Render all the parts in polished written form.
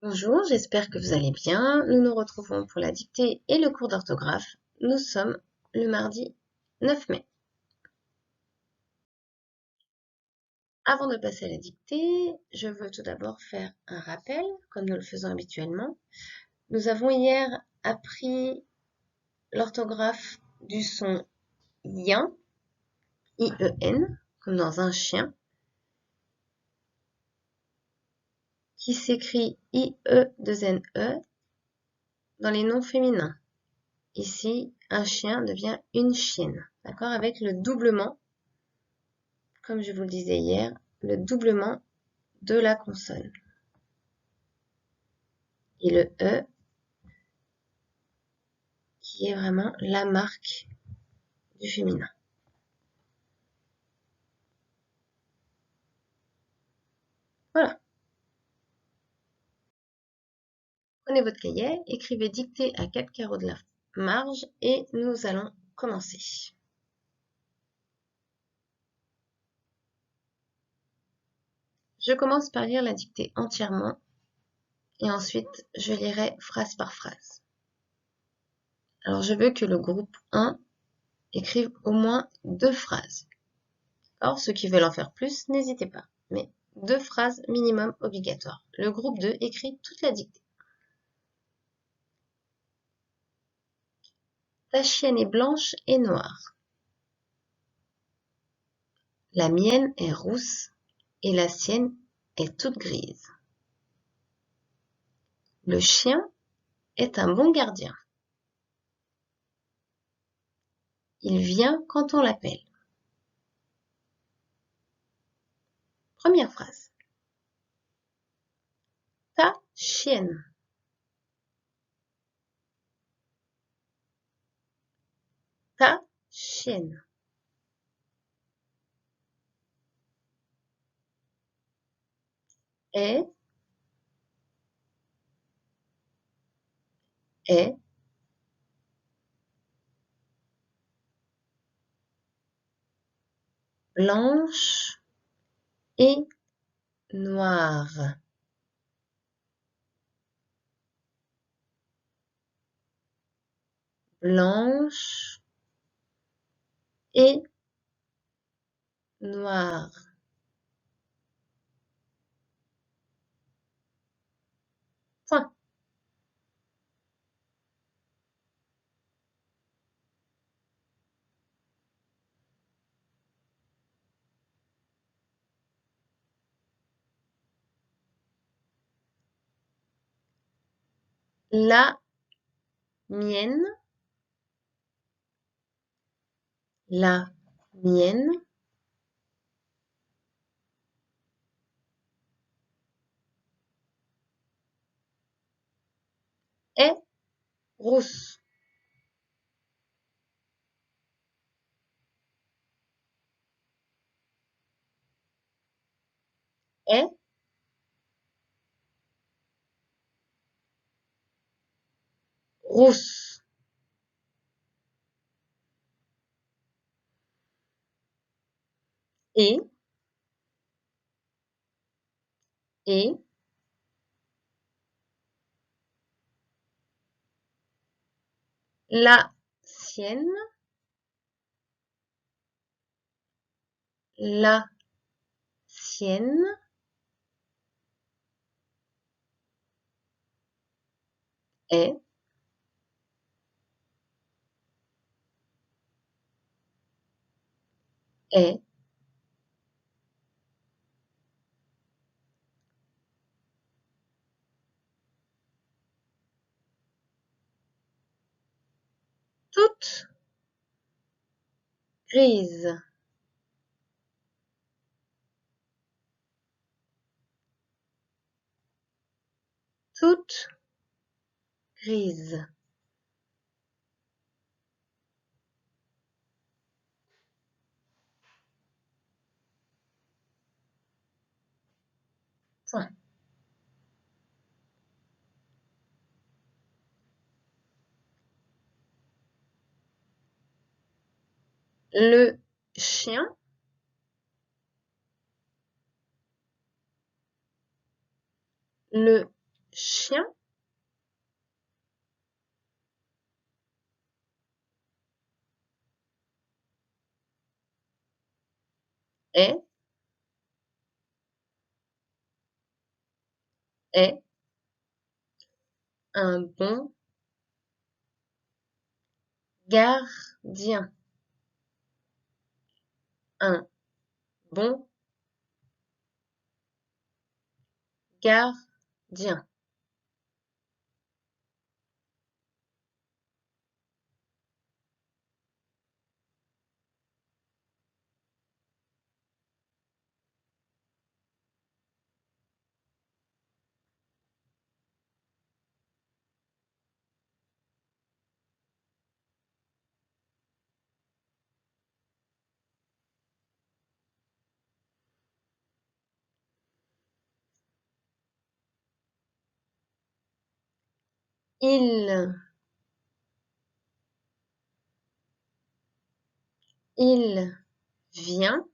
Bonjour, j'espère que vous allez bien. Nous nous retrouvons pour la dictée et le cours d'orthographe. Nous sommes le mardi 9 mai. Avant de passer à la dictée, je veux tout d'abord faire un rappel, comme nous le faisons habituellement. Nous avons hier appris l'orthographe du son ien, I-E-N, comme dans un chien, qui s'écrit I-E-2-N-E dans les noms féminins. Ici, un chien devient une chienne, d'accord, avec le doublement, comme je vous le disais hier, le doublement de la consonne. Et le E, qui est vraiment la marque du féminin. Voilà. Prenez votre cahier, écrivez dictée à 4 carreaux de la marge et nous allons commencer. Je commence par lire la dictée entièrement et ensuite je lirai phrase par phrase. Alors je veux que le groupe 1 écrive au moins 2 phrases. Alors ceux qui veulent en faire plus, n'hésitez pas, mais 2 phrases minimum obligatoires. Le groupe 2 écrit toute la dictée. Ta chienne est blanche et noire. La mienne est rousse et la sienne est toute grise. Le chien est un bon gardien. Il vient quand on l'appelle. Première phrase. Ta chienne. Ta chienne. Est blanche et noire. Blanche et noire. Point. La mienne. La mienne est rousse. Est rousse. Et la sienne. La sienne est est toute grise. Toute grise. Point. Le chien le chien. Est un bon gardien. Un bon gardien. Il vient.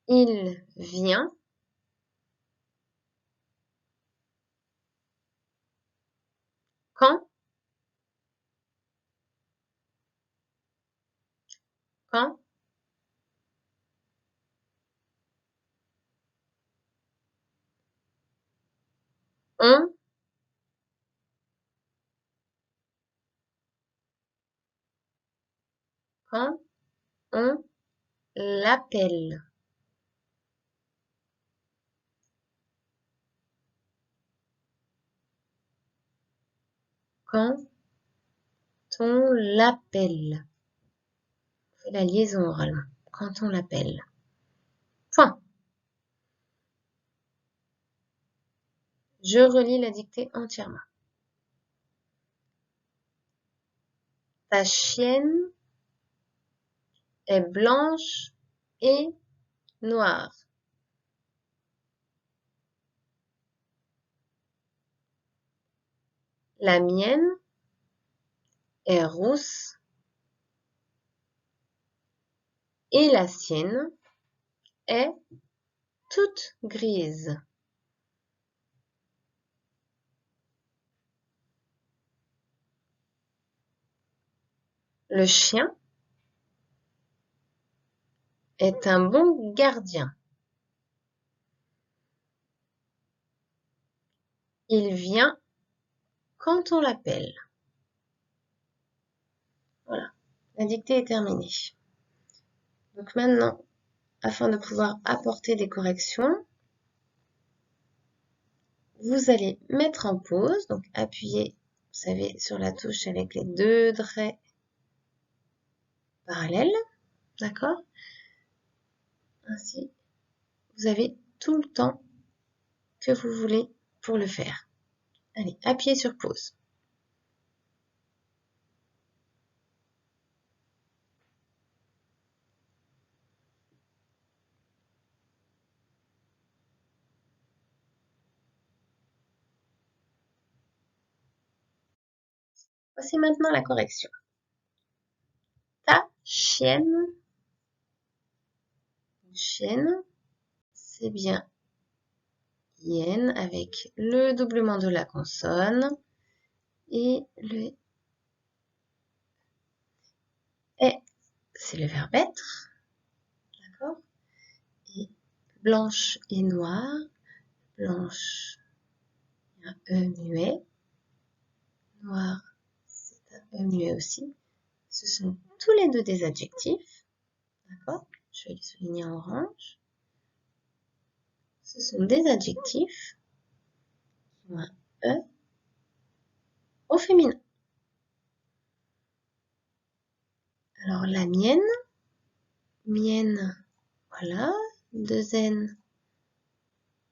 Il vient. Quand quand on quand on l'appelle. Quand on l'appelle. On fait la liaison oralement. Quand on l'appelle. Point. Je relis la dictée entièrement. Ta chienne est blanche et noire. La mienne est rousse et la sienne est toute grise. Le chien est un bon gardien. Il vient quand on l'appelle. Voilà, la dictée est terminée. Donc maintenant, afin de pouvoir apporter des corrections, vous allez mettre en pause, donc appuyez, vous savez, sur la touche avec les deux traits parallèles, d'accord? Ainsi, vous avez tout le temps que vous voulez pour le faire. Allez, appuyez sur pause. Voici maintenant la correction. Ta chienne, c'est bien yen avec le doublement de la consonne et le est, c'est le verbe être, d'accord? Et blanche et noire, blanche, un E muet, noir, c'est un E muet aussi. Ce sont tous les deux des adjectifs, d'accord? Je vais les souligner en orange. Ce sont des adjectifs qui ont un E au féminin. Alors la mienne, voilà, deux N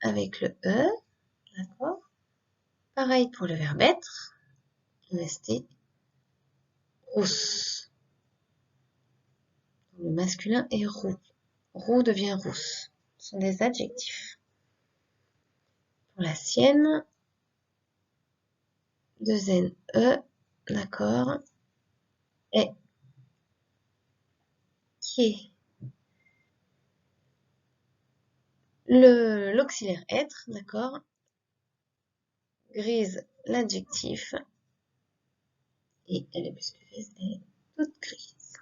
avec le E, d'accord? Pareil pour le verbe être, rester rousse. Le masculin est roux. Roux devient rousse. Ce sont des adjectifs. Pour la sienne, deux N, E, d'accord, et qui est l'auxiliaire être, d'accord? Grise, l'adjectif. Et elle est plus que grise, elle est toute grise.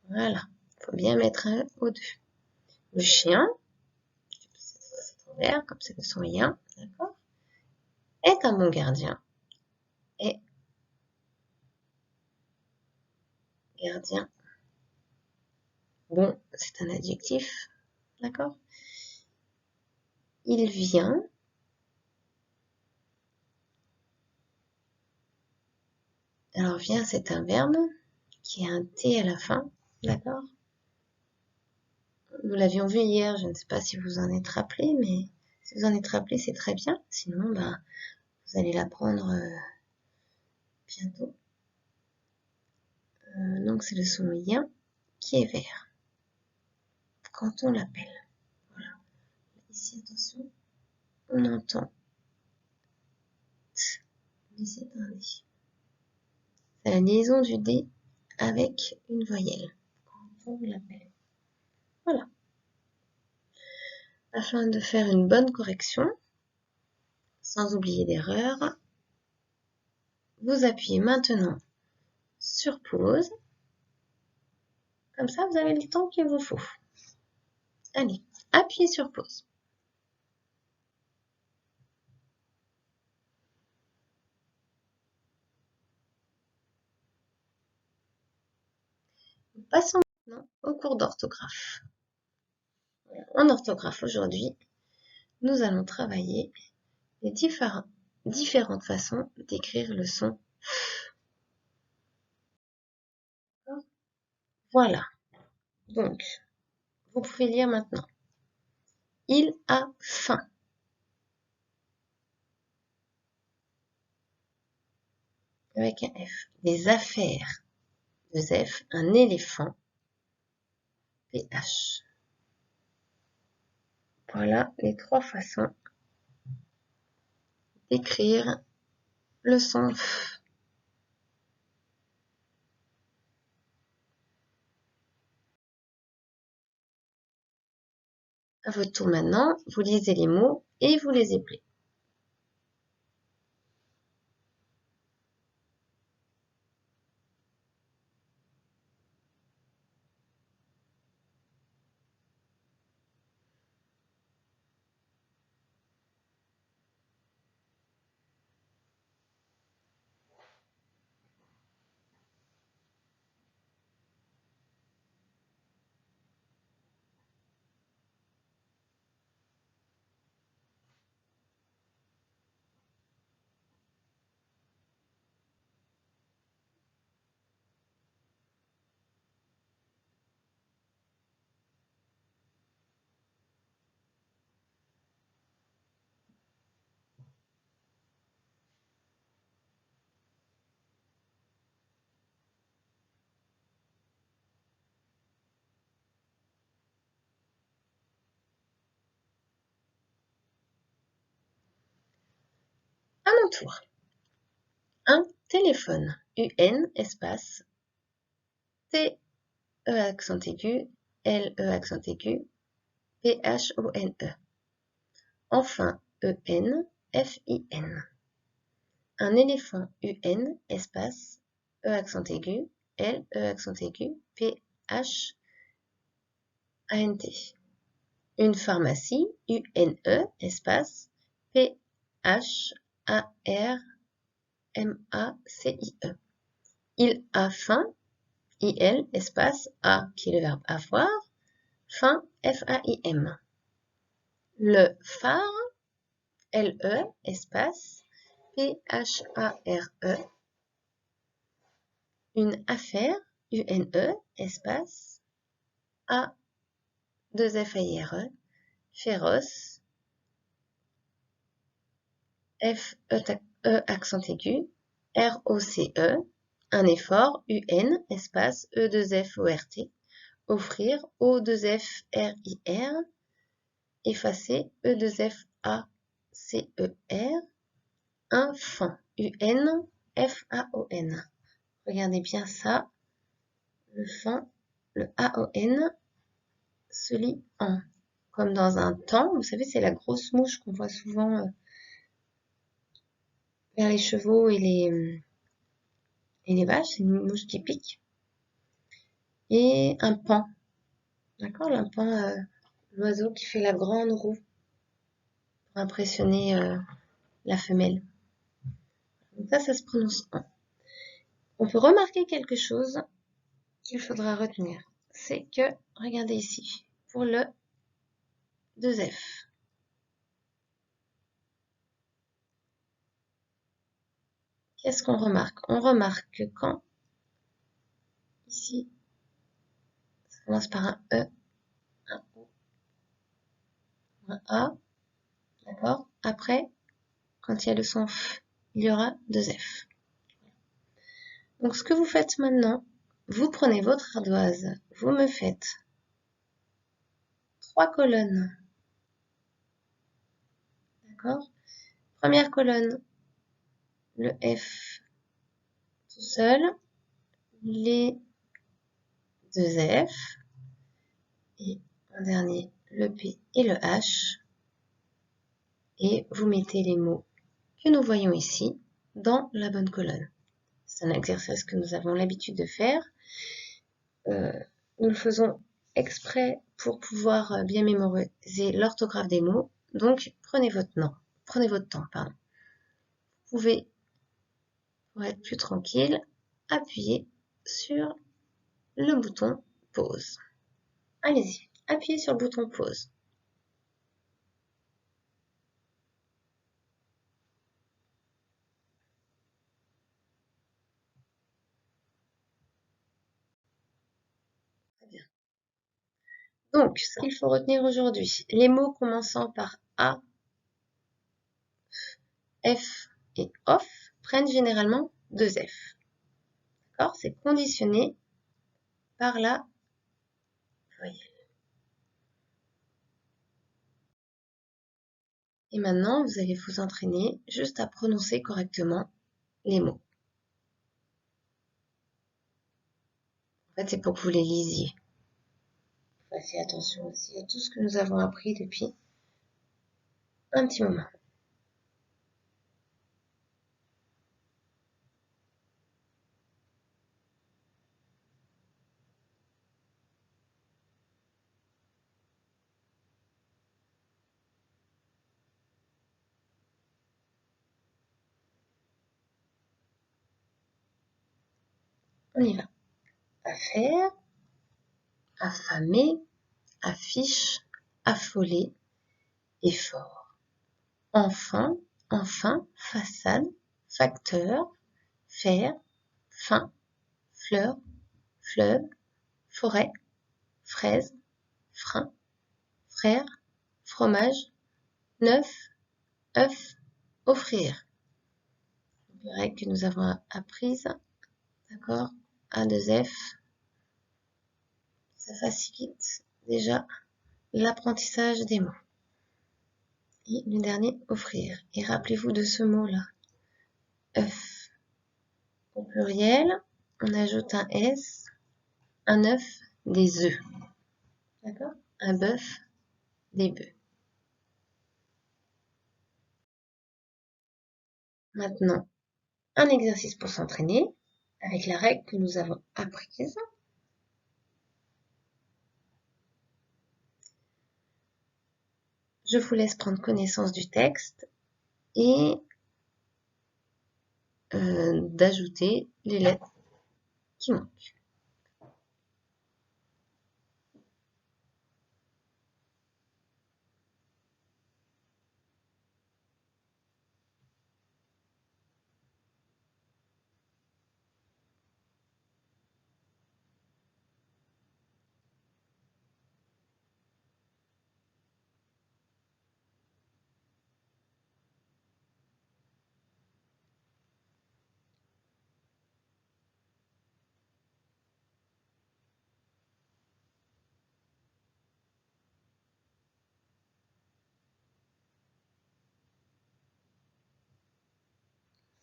Voilà. Il faut bien mettre un au-dessus. Le chien, c'est en vert, comme c'est de son lien, d'accord? Est un bon gardien. Et gardien. Bon, c'est un adjectif, d'accord? Il vient. Alors, vient, c'est un verbe qui a un T à la fin, d'accord? Nous l'avions vu hier, je ne sais pas si vous en êtes rappelé, mais si vous en êtes rappelé, c'est très bien. Sinon, ben, vous allez l'apprendre bientôt. Donc, c'est le son lien qui est vert quand on l'appelle. Voilà. Ici, attention, on entend t, mais c'est un D. C'est la liaison du D avec une voyelle quand on l'appelle. Voilà. Afin de faire une bonne correction, sans oublier d'erreur, vous appuyez maintenant sur pause. Comme ça, vous avez le temps qu'il vous faut. Allez, appuyez sur pause. Passons maintenant au cours d'orthographe. En orthographe aujourd'hui, nous allons travailler les différentes façons d'écrire le son F. Voilà. Donc, vous pouvez lire maintenant. Il a faim. Avec un F. Des affaires. 2 F. Un éléphant. PH. Voilà les 3 façons d'écrire le son F. À votre tour maintenant, vous lisez les mots et vous les appelez. À mon tour. Un téléphone. UN, espace, T, E accent aigu, L, E accent aigu, P, H, O, N, E. Enfin, EN, F-I-N. Un éléphant. UN, espace, E accent aigu, L, E accent aigu, P, H, A-N-T. Une pharmacie. U-N-E, espace, P, H, A-R, M-A-C-I-E. Il a faim, I-L, espace, A, qui est le verbe avoir, faim, F-A-I-M. Le phare, L-E, espace, P-H-A-R-E. Une affaire, U-N-E, espace, A-2-F-A-I-R-E. Féroce, F-E accent aigu, R-O-C-E. Un effort, U-N, espace, E-2-F-O-R-T. Offrir, O-2-F-R-I-R. Effacer, E-2-F-A-C-E-R. Un fan, U-N, F-A-O-N. Regardez bien ça, le fan le AON se lit en. Comme dans un temps, vous savez, c'est la grosse mouche qu'on voit souvent vers les chevaux et les vaches, c'est une mouche qui pique. Et un paon, d'accord? Un paon, l'oiseau qui fait la grande roue pour impressionner la femelle. Donc ça se prononce en. On peut remarquer quelque chose qu'il faudra retenir. C'est que, regardez ici, pour le 2F. Qu'est-ce qu'on remarque? On remarque que quand, ici, ça commence par un E, un O, un A, d'accord? Après, quand il y a le son F, il y aura 2F. Donc ce que vous faites maintenant, vous prenez votre ardoise, vous me faites 3 colonnes, d'accord? Première colonne, le F tout seul, les 2F, et en dernier, le P et le H, et vous mettez les mots que nous voyons ici dans la bonne colonne. C'est un exercice que nous avons l'habitude de faire. Nous le faisons exprès pour pouvoir bien mémoriser l'orthographe des mots. Donc, prenez votre temps, pardon. Vous pouvez, pour être plus tranquille, appuyer sur le bouton pause. Allez-y, appuyez sur le bouton pause. Très bien. Donc, ce qu'il faut retenir aujourd'hui, les mots commençant par A, F et OFF prennent généralement 2F. D'accord? C'est conditionné par la voyelle. Et maintenant, vous allez vous entraîner juste à prononcer correctement les mots. En fait, c'est pour que vous les lisiez. Faites attention aussi à tout ce que nous avons appris depuis un petit moment. On y va. Affaire, affamé, affiche, affolé, effort. Enfin, façade, facteur, faire, fin, fleur, fleuve, forêt, fraise, frein, frère, fromage, neuf, œuf, offrir. Les règles que nous avons apprises, d'accord? A2F, ça facilite déjà l'apprentissage des mots. Et le dernier, offrir. Et rappelez-vous de ce mot-là, œuf. Au pluriel, on ajoute un S, un œuf, des œufs. D'accord? Un bœuf, des bœufs. Maintenant, un exercice pour s'entraîner avec la règle que nous avons apprise. Je vous laisse prendre connaissance du texte et d'ajouter les lettres qui manquent.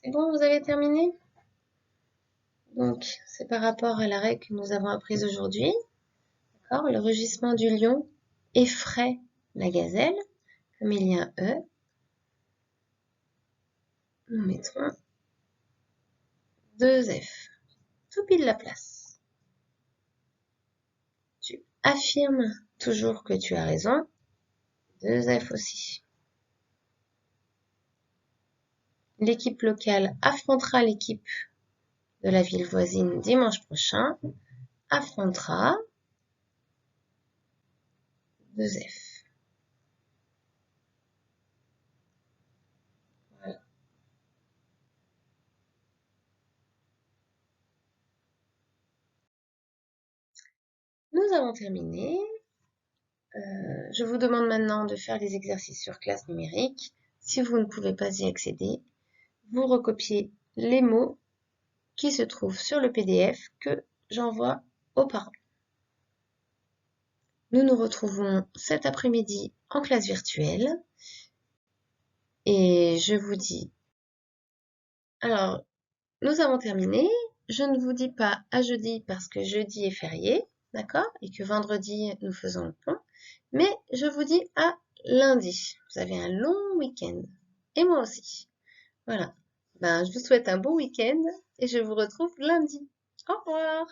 C'est bon, vous avez terminé? Donc, c'est par rapport à la règle que nous avons apprise aujourd'hui. D'accord? Le rugissement du lion effraie la gazelle. Comme il y a un E, nous mettrons 2 F. Tout pile la place. Tu affirmes toujours que tu as raison. 2 F aussi. L'équipe locale affrontera l'équipe de la ville voisine dimanche prochain. Affrontera 2 F. Voilà. Nous avons terminé. Je vous demande maintenant de faire les exercices sur classe numérique. Si vous ne pouvez pas y accéder, vous recopiez les mots qui se trouvent sur le PDF que j'envoie aux parents. Nous nous retrouvons cet après-midi en classe virtuelle et je vous dis, alors nous avons terminé, je ne vous dis pas à jeudi parce que jeudi est férié, d'accord, et que vendredi nous faisons le pont, mais je vous dis à lundi, vous avez un long week-end, et moi aussi, voilà, je vous souhaite un bon week-end et je vous retrouve lundi, au revoir.